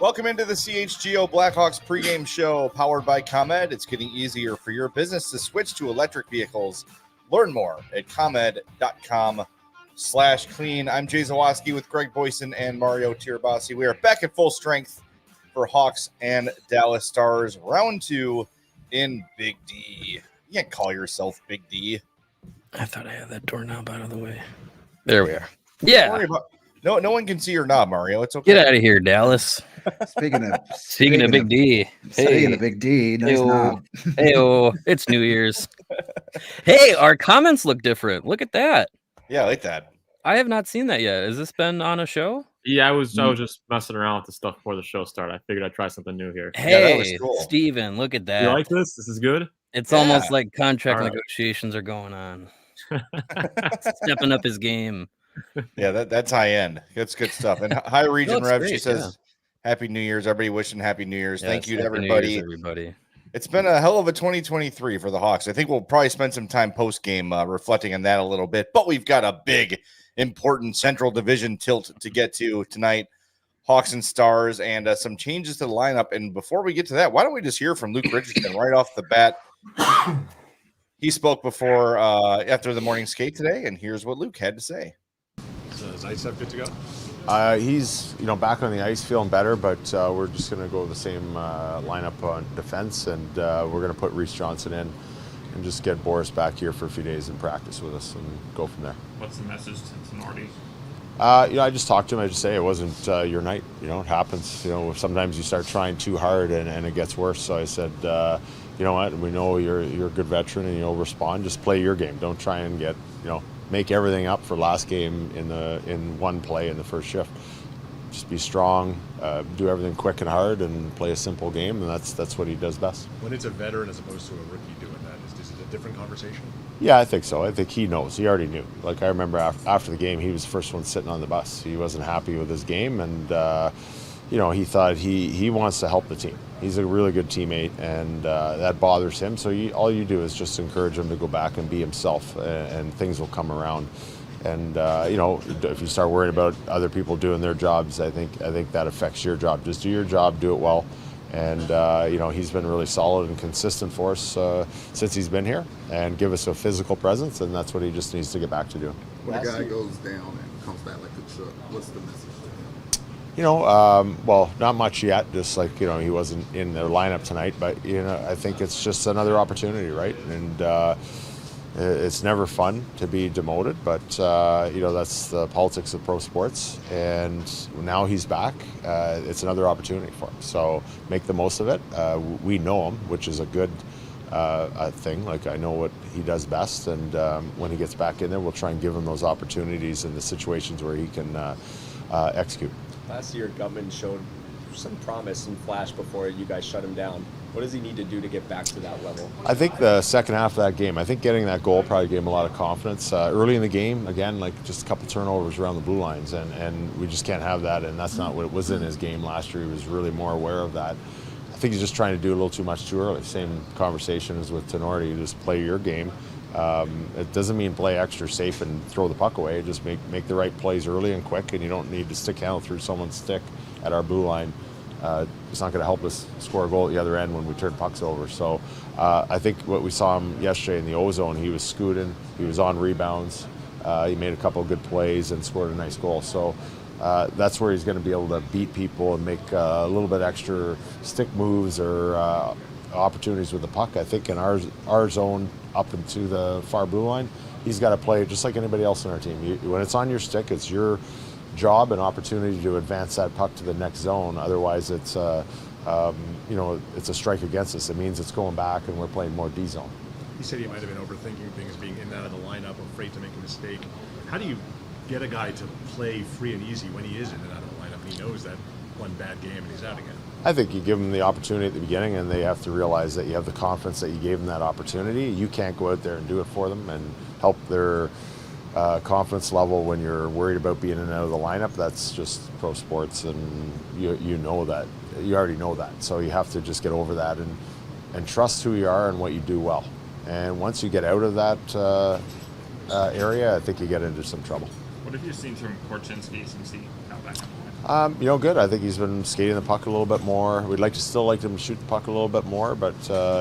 Welcome into the CHGO Blackhawks pregame show powered by ComEd. It's getting easier for your business to switch to electric vehicles. Learn more at ComEd.com/clean. I'm Jay Zawaski with Greg Boysen and Mario Tirabassi. We are back at full strength for Hawks and Dallas Stars. Round 2 in Big D. You can't call yourself Big D. I thought I had that doorknob out of the way. There we are. Yeah. No one can see your knob, Mario. It's okay. Get out of here, Dallas. Speaking of Big D. Speaking of Big D, nice knob. Hey, it's New Year's. Hey, our comments look different. Look at that. Yeah, I like that. I have not seen that yet. Has this been on a show? Yeah, I was just messing around with the stuff before the show started. I figured I'd try something new here. Hey, yeah, that was cool. Steven, look at that. You like this? This is good? It's almost like contract negotiations are going on. Stepping up his game. Yeah, that's high end. That's good stuff. And hi, Region Rev. Great, she says, Happy New Year's. Everybody wishing Happy New Year's. Yes, Thank you to Happy everybody. New Year's, everybody. It's been a hell of a 2023 for the Hawks. I think we'll probably spend some time post-game reflecting on that a little bit. But we've got a big, important Central Division tilt to get to tonight. Hawks and Stars and some changes to the lineup. And before we get to that, why don't we just hear from Luke Richardson right off the bat? He spoke before after the morning skate today, and here's what Luke had to say. Is Zaitsev good to go? He's back on the ice feeling better, but we're just going to go the same lineup on defense, and we're going to put Reese Johnson in and just get Boris back here for a few days and practice with us and go from there. What's the message to Nordy? I just talked to him. I just say it wasn't your night. It happens. Sometimes you start trying too hard and it gets worse. So I said, you know what? We know you're a good veteran and you'll respond. Just play your game. Don't try and get make everything up for last game in one play in the first shift. Just be strong, do everything quick and hard, and play a simple game, and that's what he does best. When it's a veteran as opposed to a rookie doing that, is it a different conversation? Yeah, I think so. I think he knows. He already knew. Like, I remember after the game, he was the first one sitting on the bus. He wasn't happy with his game, and he thought he wants to help the team. He's a really good teammate, and that bothers him. So all you do is just encourage him to go back and be himself, and things will come around. And if you start worrying about other people doing their jobs, I think that affects your job. Just do your job, do it well. And he's been really solid and consistent for us since he's been here, and give us a physical presence, and that's what he just needs to get back to doing. When a guy goes down and comes back like a truck, what's the message? Well, not much yet. Just like, he wasn't in their lineup tonight, but, I think it's just another opportunity, right? And it's never fun to be demoted, but, that's the politics of pro sports. And now he's back. It's another opportunity for him. So make the most of it. We know him, which is a good thing. Like, I know what he does best. And when he gets back in there, we'll try and give him those opportunities in the situations where he can execute. Last year, Gutman showed some promise and flash before you guys shut him down. What does he need to do to get back to that level? I think the second half of that game, I think getting that goal probably gave him a lot of confidence. Early in the game, again, like just a couple turnovers around the blue lines, and we just can't have that, and that's not what was in his game last year. He was really more aware of that. I think he's just trying to do a little too much too early. Same conversation as with Tenorti. You just play your game. It doesn't mean play extra safe and throw the puck away. Just make the right plays early and quick, and you don't need to stick handle through someone's stick at our blue line. It's not going to help us score a goal at the other end when we turn pucks over. So I think what we saw him yesterday in the O-zone, he was scooting, he was on rebounds, he made a couple of good plays and scored a nice goal. So that's where he's going to be able to beat people and make a little bit extra stick moves or opportunities with the puck. I think in our zone up into the far blue line, he's got to play just like anybody else on our team. When it's on your stick, it's your job and opportunity to advance that puck to the next zone. Otherwise, it's it's a strike against us. It means it's going back and we're playing more D zone. You said he might have been overthinking things, being in and out of the lineup, afraid to make a mistake. How do you get a guy to play free and easy when he is in and out of the lineup and he knows that one bad game and he's out again? I think you give them the opportunity at the beginning, and they have to realize that you have the confidence that you gave them that opportunity. You can't go out there and do it for them and help their confidence level when you're worried about being in and out of the lineup. That's just pro sports, and you know that. You already know that. So you have to just get over that and trust who you are and what you do well. And once you get out of that area, I think you get into some trouble. What have you seen from Korchinski since he got back on the line? Good. I think he's been skating the puck a little bit more. We'd still like him to shoot the puck a little bit more, but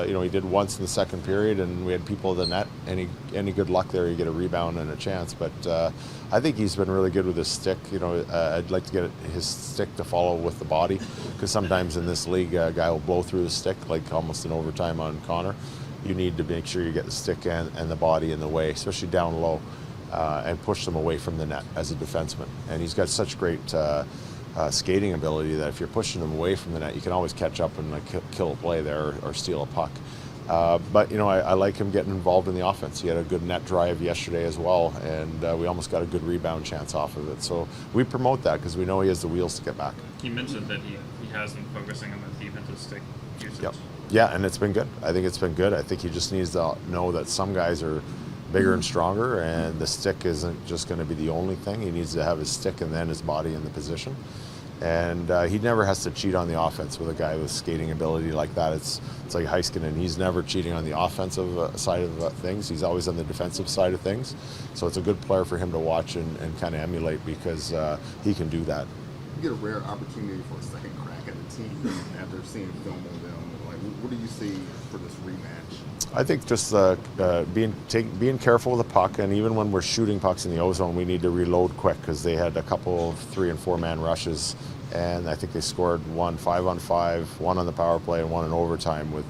he did once in the second period, and we had people at the net. Any good luck there, you get a rebound and a chance. But I think he's been really good with his stick. I'd like to get his stick to follow with the body, because sometimes in this league, a guy will blow through the stick, like almost in overtime on Connor. You need to make sure you get the stick and the body in the way, especially down low, and push them away from the net as a defenseman. And he's got such great skating ability that if you're pushing him away from the net, you can always catch up and kill a play there or steal a puck. But I like him getting involved in the offense. He had a good net drive yesterday as well, and we almost got a good rebound chance off of it. So we promote that because we know he has the wheels to get back. You mentioned that he has been focusing on the defensive stick usage. Yep. Yeah, and it's been good. I think it's been good. I think he just needs to know that some guys are bigger and stronger, and the stick isn't just going to be the only thing. He needs to have his stick and then his body in the position. And he never has to cheat on the offense with a guy with skating ability like that. It's like Heiskanen. He's never cheating on the offensive side of things. He's always on the defensive side of things. So it's a good player for him to watch and kind of emulate, because he can do that. You get a rare opportunity for a second crack at the team after seeing film on them. What do you see for this rematch? I think just being careful with the puck, and even when we're shooting pucks in the O-zone, we need to reload quick, because they had a couple of 3- and 4-man rushes, and I think they scored 1 5-on-5, 1 on the power play, and 1 in overtime with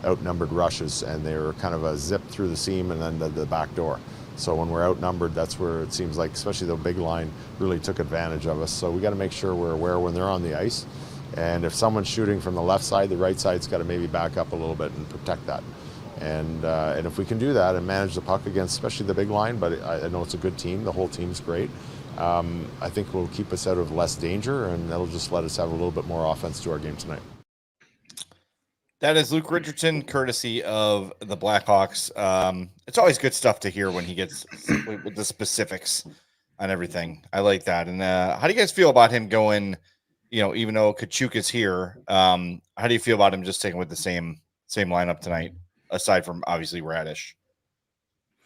outnumbered rushes, and they were kind of a zip through the seam and then the back door. So when we're outnumbered, that's where it seems like, especially the big line, really took advantage of us. So we got to make sure we're aware when they're on the ice. And if someone's shooting from the left side, the right side's got to maybe back up a little bit and protect that. And if we can do that and manage the puck against, especially the big line, but I know it's a good team, the whole team's great, I think will keep us out of less danger, and that'll just let us have a little bit more offense to our game tonight. That is Luke Richardson, courtesy of the Blackhawks. It's always good stuff to hear when he gets with the specifics on everything. I like that. And how do you guys feel about him going, even though Tkachuk is here, how do you feel about him just sticking with the same lineup tonight, aside from obviously Radish?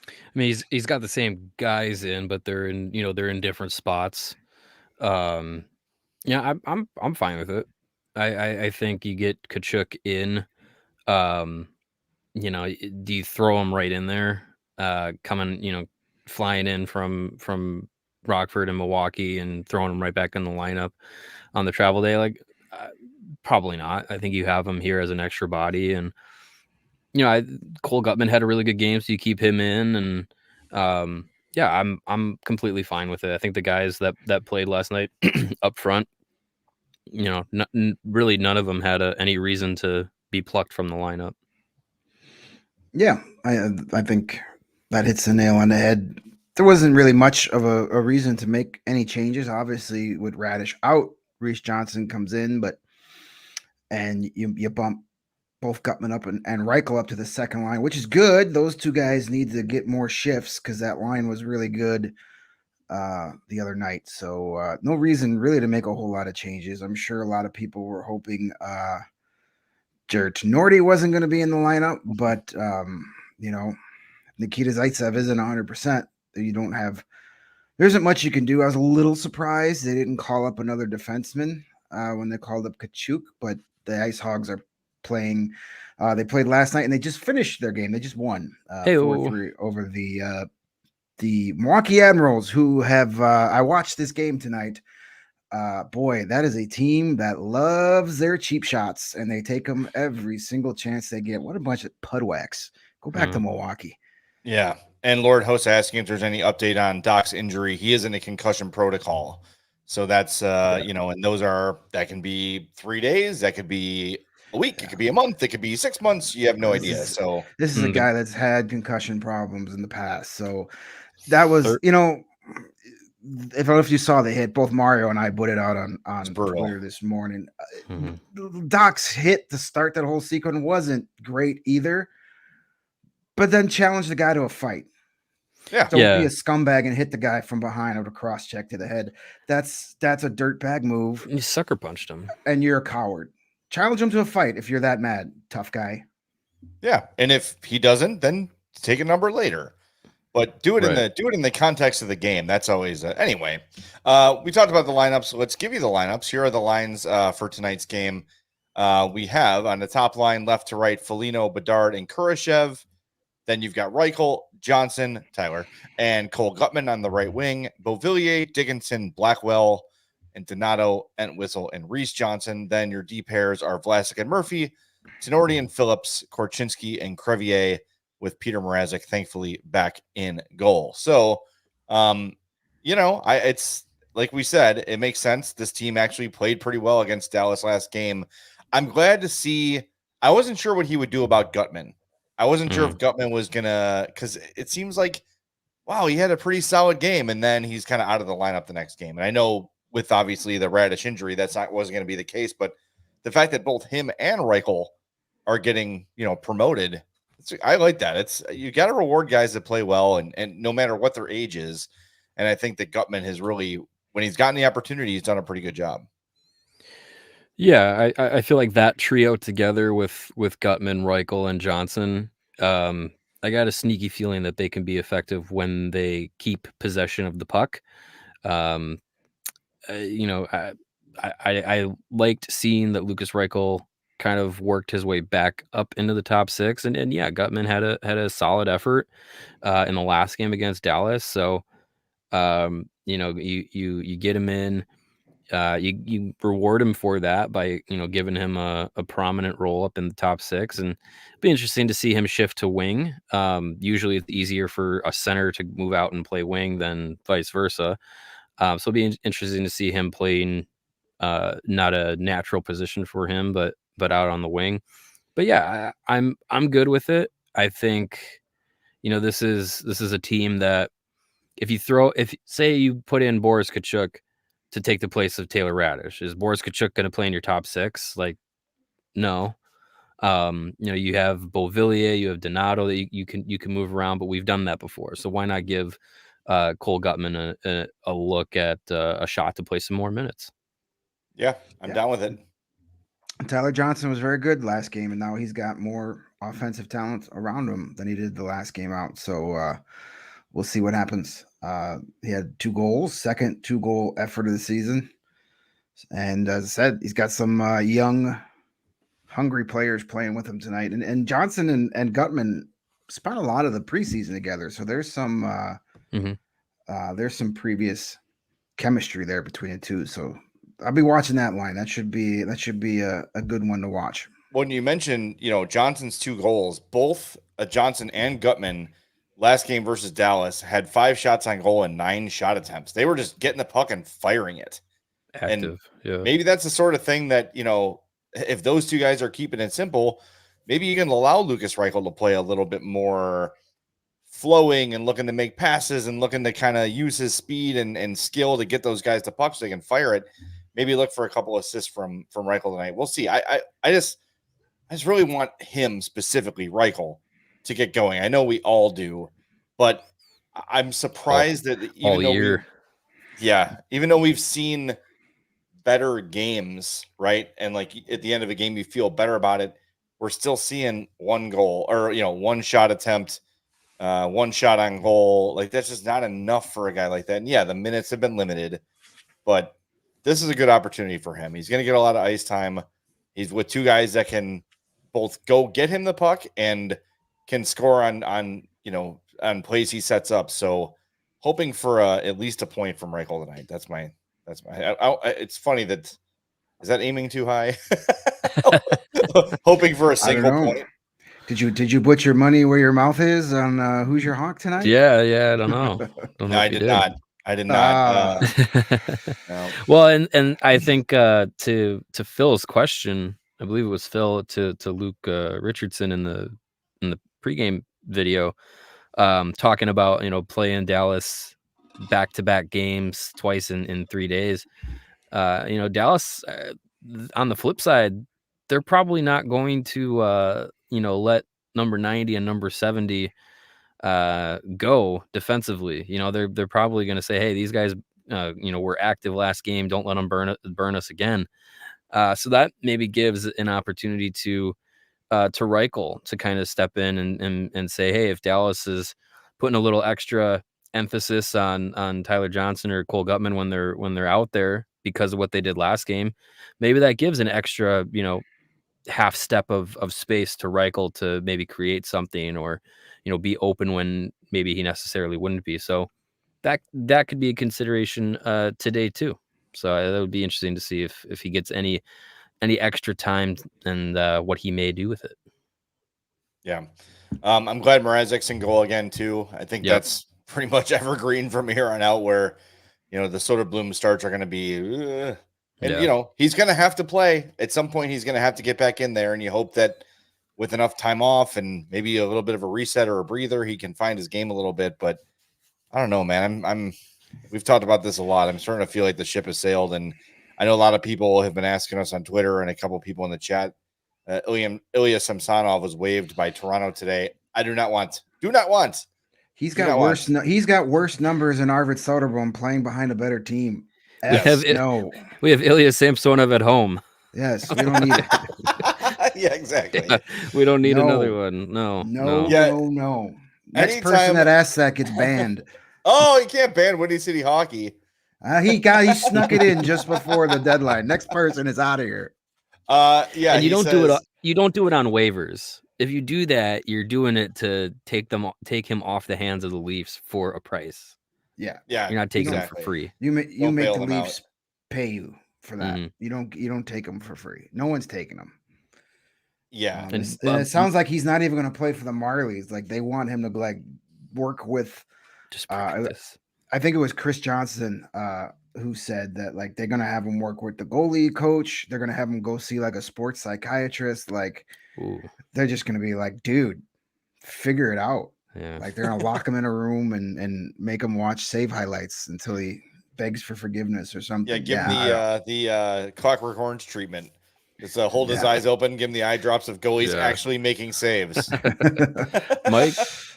I mean, he's got the same guys in, but they're in different spots. I'm fine with it. I think you get Tkachuk in. Do you throw him right in there? Flying in from Rockford and Milwaukee and throwing him right back in the lineup on the travel day? Probably not. I think you have him here as an extra body, and Cole Gutman had a really good game, so you keep him in, and I'm completely fine with it. I think the guys that played last night up front, really none of them had any reason to be plucked from the lineup. Yeah, I think that hits the nail on the head. There wasn't really much of a reason to make any changes. Obviously, with Radish out, Reese Johnson comes in, and you bump both Gutman up and Reichel up to the second line, which is good. Those two guys need to get more shifts because that line was really good the other night. So no reason really to make a whole lot of changes. I'm sure a lot of people were hoping Jared Tenorti wasn't going to be in the lineup, but Nikita Zaitsev isn't 100%. There isn't much you can do. I was a little surprised they didn't call up another defenseman when they called up Tkachuk, but the Ice Hogs are playing. They played last night and they just finished their game. They just won 4-3 over the Milwaukee Admirals, who have I watched this game tonight. Boy, that is a team that loves their cheap shots, and they take them every single chance they get. What a bunch of pudwax. Go back to Milwaukee. Yeah. And Lord Host asking if there's any update on Doc's injury. He is in a concussion protocol. So that's, and that can be 3 days. That could be a week. It could be a month. It could be 6 months. You have no idea. So this is a guy that's had concussion problems in the past. So that was, I don't know if you saw the hit. Both Mario and I put it out on Twitter this morning. Doc's hit to start that whole sequence wasn't great either, but then challenged the guy to a fight. Yeah. Don't be a scumbag and hit the guy from behind with a cross check to the head. That's a dirtbag move. You sucker punched him. And you're a coward. Challenge him to a fight if you're that mad, tough guy. Yeah. And if he doesn't, then take a number later. But do it in Right. the context of the game. That's always anyway. We talked about the lineups. So let's give you the lineups. Here are the lines for tonight's game. We have on the top line, left to right, Foligno, Bedard, and Kurashev. Then you've got Reichel, Johnson, Tyler, and Cole Gutman on the right wing. Beauvillier, Dickinson, Blackwell, and Donato, Entwistle, and Reese Johnson. Then your D pairs are Vlasic and Murphy, Tenorti and Phillips, Korchinski and Crevier, with Peter Mrazek thankfully back in goal. So, it's like we said, it makes sense. This team actually played pretty well against Dallas last game. I'm glad to see. I wasn't sure what he would do about Gutman. I wasn't sure if Gutman was gonna, because it seems like, wow, he had a pretty solid game, and then he's kind of out of the lineup the next game. And I know with obviously the Radish injury, wasn't going to be the case, but the fact that both him and Reichel are getting promoted, I like that. It's you got to reward guys that play well, and no matter what their age is. And I think that Gutman has really, when he's gotten the opportunity, he's done a pretty good job. Yeah, I feel like that trio together with Gutman, Reichel, and Johnson, I got a sneaky feeling that they can be effective when they keep possession of the puck. I liked seeing that Lucas Reichel kind of worked his way back up into the top six, and yeah, Gutman had a solid effort in the last game against Dallas. So you get him in. You reward him for that by giving him a prominent role up in the top six, and it'd be interesting to see him shift to wing. Usually it's easier for a center to move out and play wing than vice versa. So it'll be interesting to see him playing not a natural position for him, but out on the wing. But yeah, I'm good with it. I think this is a team that if say you put in Boris Kachuk to take the place of Taylor Radish, is Boris Kachuk going to play in your top six? Like, no. You have Beauvillier, you have Donato that you can move around, but we've done that before. So why not give Cole Gutman a look at a shot to play some more minutes? Yeah, I'm down with it. Tyler Johnson was very good last game, and now he's got more offensive talent around him than he did the last game out. So we'll see what happens. He had 2 goals, second 2-goal effort of the season. And as I said, he's got some young, hungry players playing with him tonight. And Johnson and Gutman spent a lot of the preseason together. So there's some previous chemistry there between the two. So I'll be watching that line. That should be a good one to watch. When you mentioned, Johnson's 2 goals, both Johnson and Gutman last game versus Dallas had 5 shots on goal and 9 shot attempts. They were just getting the puck and firing it. Active. Yeah. Maybe that's the sort of thing that, if those 2 guys are keeping it simple, maybe you can allow Lucas Reichel to play a little bit more flowing and looking to make passes and looking to kind of use his speed and skill to get those guys to puck so they can fire it. Maybe look for a couple assists from Reichel tonight. We'll see. I just really want him specifically, Reichel, to get going. I know we all do, but I'm surprised that even though we've seen better games, right? And like at the end of a game, you feel better about it. We're still seeing 1 goal or, 1 shot attempt, 1 shot on goal. Like that's just not enough for a guy like that. And yeah, the minutes have been limited, but this is a good opportunity for him. He's going to get a lot of ice time. He's with 2 guys that can both go get him the puck and can score on plays he sets up. So hoping for at least a point from Reichel tonight. That's my. It's funny is that aiming too high? Hoping for a single point. Did you put your money where your mouth is on who's your Hawk tonight? Yeah, I don't know. No, I did not. I did not. No. Well, and I think to Phil's question, I believe it was Phil to Luke Richardson in the pregame video, talking about playing Dallas back-to-back games twice in 3 days. Dallas on the flip side, they're probably not going to let number 90 and number 70 go defensively. They're probably going to say, hey, these guys were active last game, don't let them burn us again. So that maybe gives an opportunity to Reichel to kind of step in and say, hey, if Dallas is putting a little extra emphasis on Tyler Johnson or Cole Gutman when they're out there because of what they did last game, maybe that gives an extra, half step of space to Reichel to maybe create something or, be open when maybe he necessarily wouldn't be. So that could be a consideration today too. So that would be interesting to see if he gets any extra time and what he may do with it. Yeah. I'm glad Mrazek's in goal again too. I think that's pretty much evergreen from here on out where, the Soderblom starts are going to be, he's going to have to play at some point. He's going to have to get back in there. And you hope that with enough time off and maybe a little bit of a reset or a breather, he can find his game a little bit. But I don't know, man. We've talked about this a lot. I'm starting to feel like the ship has sailed. And I know a lot of people have been asking us on Twitter and a couple of people in the chat. Ilya Samsonov was waived by Toronto today. I do not want. He's got worse. He's got worse numbers than Arvid Soderblom playing behind a better team. We have Ilya Samsonov at home. Yes, we don't need it. Yeah, exactly. Yeah, we don't need another one. No. Next person that asks that gets banned. Oh, he can't ban Windy City Hockey. He snuck it in just before the deadline. Next person is out of here. And you don't do it. You don't do it on waivers. If you do that, you're doing it to take him off the hands of the Leafs for a price. Yeah. You're not taking them for free. You make the Leafs pay you for that. Mm-hmm. You don't take them for free. No one's taking them. Yeah. And it sounds like he's not even going to play for the Marlies. Like they want him to work with. Just practice. I think it was Chris Johnson who said that they're going to have him work with the goalie coach. They're going to have him go see a sports psychiatrist. They're just going to be like, dude, figure it out. Yeah. They're going to lock him in a room and make him watch save highlights until he begs for forgiveness or something. Yeah. Give him the Clockwork Orange treatment. Just hold his eyes open, give him the eye drops of goalies actually making saves.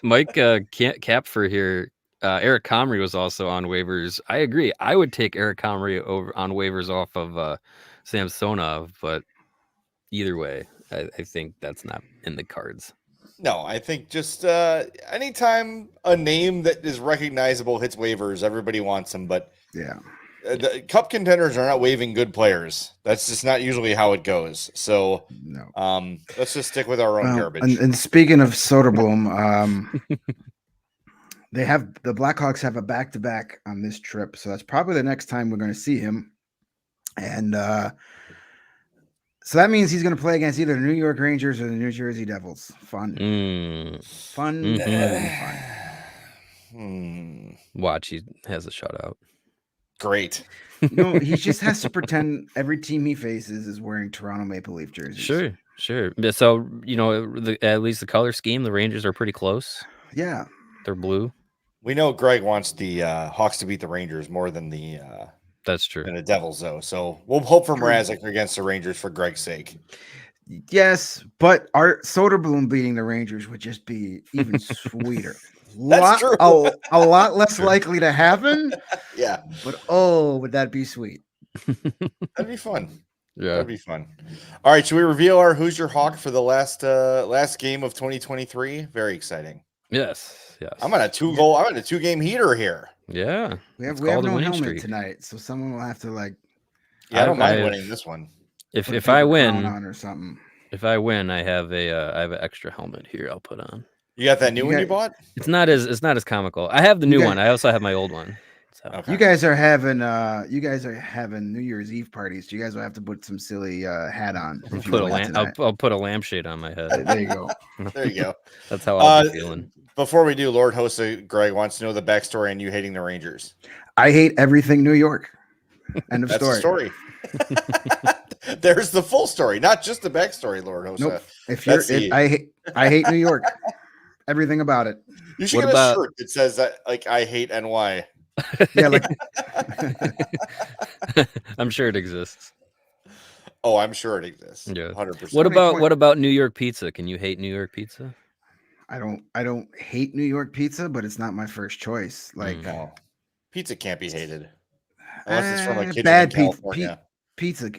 Mike can't cap for here. Eric Comrie was also on waivers. I agree. I would take Eric Comrie over on waivers off of Samsonov, but either way, I think that's not in the cards. No, I think just anytime a name that is recognizable hits waivers, everybody wants them. But the cup contenders are not waiving good players. That's just not usually how it goes. So let's just stick with our own garbage. And speaking of Soderblom, the Blackhawks have a back-to-back on this trip, so that's probably the next time we're going to see him. And so that means he's going to play against either the New York Rangers or the New Jersey Devils. Fun. Fun. Watch, he has a shutout. Great. He just has to pretend every team he faces is wearing Toronto Maple Leaf jerseys. Sure. So, at least the color scheme, the Rangers are pretty close. Yeah. They're blue. We know Greg wants the Hawks to beat the Rangers more than the that's true. Than the Devils, though. So we'll hope for Mrazek against the Rangers for Greg's sake. Yes, but our Soderblom beating the Rangers would just be even sweeter. That's true. A lot less likely to happen. Yeah. But would that be sweet? That'd be fun. Yeah. That'd be fun. All right, should we reveal our Who's Your Hawk for the last game of 2023? Very exciting. Yes. I'm on a 2-game heater here. Yeah. We have no helmet tonight, so someone will have to I don't mind winning this one. If I win or something. If I win, I have an extra helmet here I'll put on. You got that new one you bought? It's not as comical. I have the new one. I also have my old one. So. Okay. You guys are having New Year's Eve parties. You guys will have to put some silly hat on. I'll put a lampshade on my head. There you go. There you go. That's how I'll be feeling. Before we do, Lord Host Greg wants to know the backstory on you hating the Rangers. I hate everything New York. End of That's story. The story. There's the full story, not just the backstory, Lord Host. Nope. I hate New York. Everything about it. You should get a shirt that says that, I hate NY. Yeah, I'm sure it exists. Oh, I'm sure it exists. Yeah, 100%. What about New York pizza? Can you hate New York pizza? I don't hate New York pizza, but it's not my first choice. No. Pizza can't be hated unless it's from a kitchen bad in California.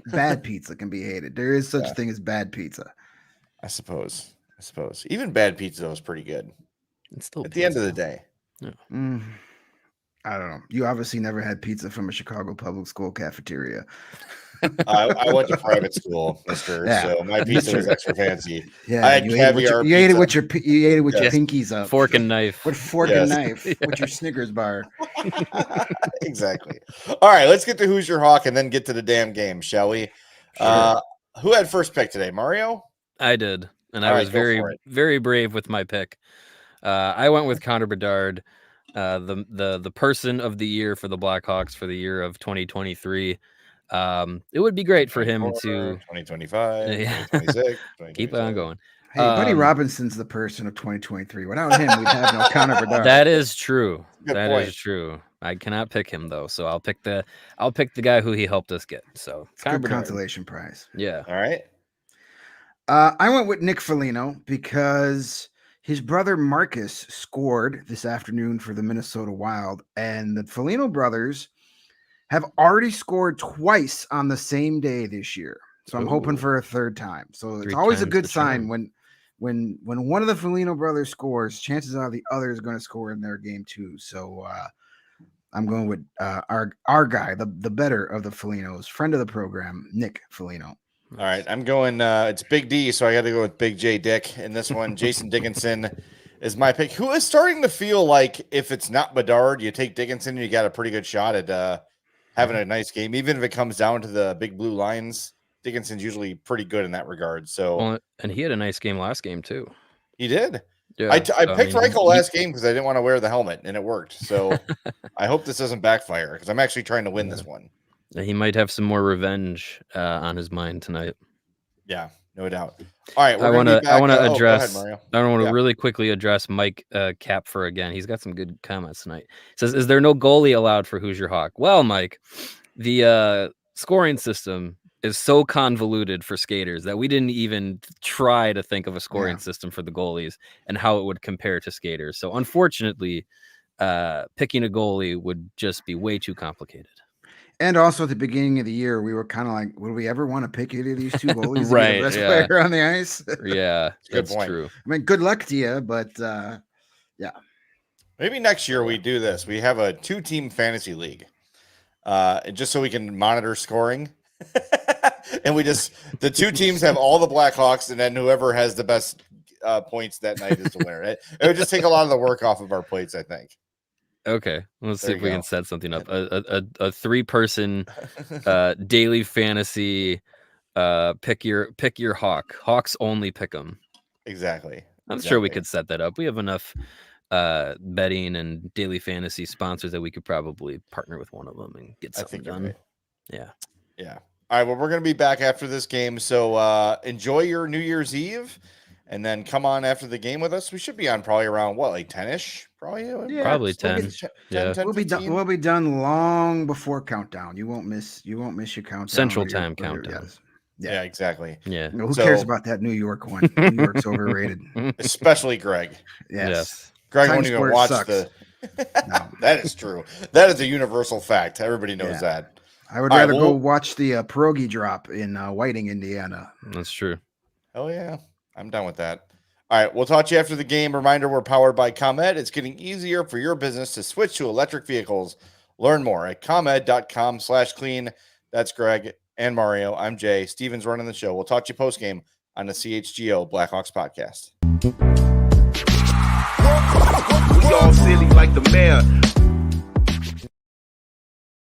Bad pizza can be hated. There is such a thing as bad pizza. I suppose. Even bad pizza though is pretty good. It's still at the end of the day. I don't know. You obviously never had pizza from a Chicago public school cafeteria. I went to private school, mister. Yeah. So my pizza was extra fancy. Yeah, I had you ate it with caviar you ate it pizza. with your Yes. pinkies up, Fork and knife. with fork Yes. and knife, with your Snickers bar. Exactly. All right, let's get to Who's Your Hawk and then get to the damn game, shall we? Sure. Who had first pick today? Mario? I did, and All I right, was go very, for it. very brave with my pick. I went with Connor Bedard, the person of the year for the Blackhawks for the year of 2023. It would be great for him to 2025, Yeah. 2026, keep on going. Hey, Buddy Robinson's the person of 2023. Without him, we'd have no Connor Bedard. That is true. Good That point. is true. I cannot pick him though, so I'll pick the guy who he helped us get. So It's a Connor good Bedard. consolation prize. Yeah. All right. I went with Nick Foligno because his brother Marcus scored this afternoon for the Minnesota Wild, and the Foligno brothers have already scored twice on the same day this year. So I'm hoping Ooh. for a third time. So it's Three always a times good the sign charm. when one of the Foligno brothers scores, chances are the other is going to score in their game too. So I'm going with our guy, the better of the Folignos, friend of the program, Nick Foligno. All right, I'm going. It's Big D, so I got to go with Big J Dick in this one. Jason Dickinson is my pick. Who is starting to feel like if it's not Bedard, you take Dickinson, you got a pretty good shot at having a nice game, even if it comes down to the big blue lines. Dickinson's usually pretty good in that regard. So Well, and he had a nice game last game too. he did. Yeah. I picked Reichel he- last game because I didn't want to wear the helmet, and it worked. So I hope this doesn't backfire because I'm actually trying to win this one. He might have some more revenge on his mind tonight. Yeah, no doubt. All right, I want to address. Go ahead, Mario. I want to Yeah. really quickly address Mike Capfer again. He's got some good comments tonight. He says, "Is there no goalie allowed for Who's Your Hawk?" Well, Mike, the scoring system is so convoluted for skaters that we didn't even try to think of a scoring system for the goalies and how it would compare to skaters. So, unfortunately, picking a goalie would just be way too complicated. And also at the beginning of the year, we were kind of like, would we ever want to pick either of these two goalies to Right, be the best yeah. player on the ice? Yeah, Good that's point. true. I mean, good luck to you, but yeah. Maybe next year we do this. We have a 2-team fantasy league, just so we can monitor scoring. And the 2 teams have all the Blackhawks, and then whoever has the best points that night is the winner. It would just take a lot of the work off of our plates, I think. Okay, let's see There if you we go. can set something up. A 3-person daily fantasy. Pick your Hawk. Hawks only pick them. Exactly. I'm sure we could set that up. We have enough betting and daily fantasy sponsors that we could probably partner with one of them and get I something think you're done. right. Yeah. Yeah. All right. Well, we're going to be back after this game. So enjoy your New Year's Eve and then come on after the game with us. We should be on probably around what, like 10-ish? Probably. Yeah, Probably We'll 10. get 10, Yeah. 10, We'll be done. 15. We'll be done long before countdown. You won't miss your countdown. Central or your- time or your- countdown. yes. Yeah, exactly. Yeah. No, who So- cares about that New York one? New York's overrated. Especially Greg. Yes. Greg Times won't even Square watch sucks. the. No. That is true. That is a universal fact. Everybody knows Yeah. that. I would All right, rather go well- watch the pierogi drop in Whiting, Indiana. That's true. Oh, yeah. I'm done with that. All right. We'll talk to you after the game. Reminder, we're powered by ComEd. It's getting easier for your business to switch to electric vehicles. Learn more at comed.com/clean. That's Greg and Mario. I'm Jay. Steven's running the show. We'll talk to you post game on the CHGO Blackhawks podcast. We all silly like the mayor.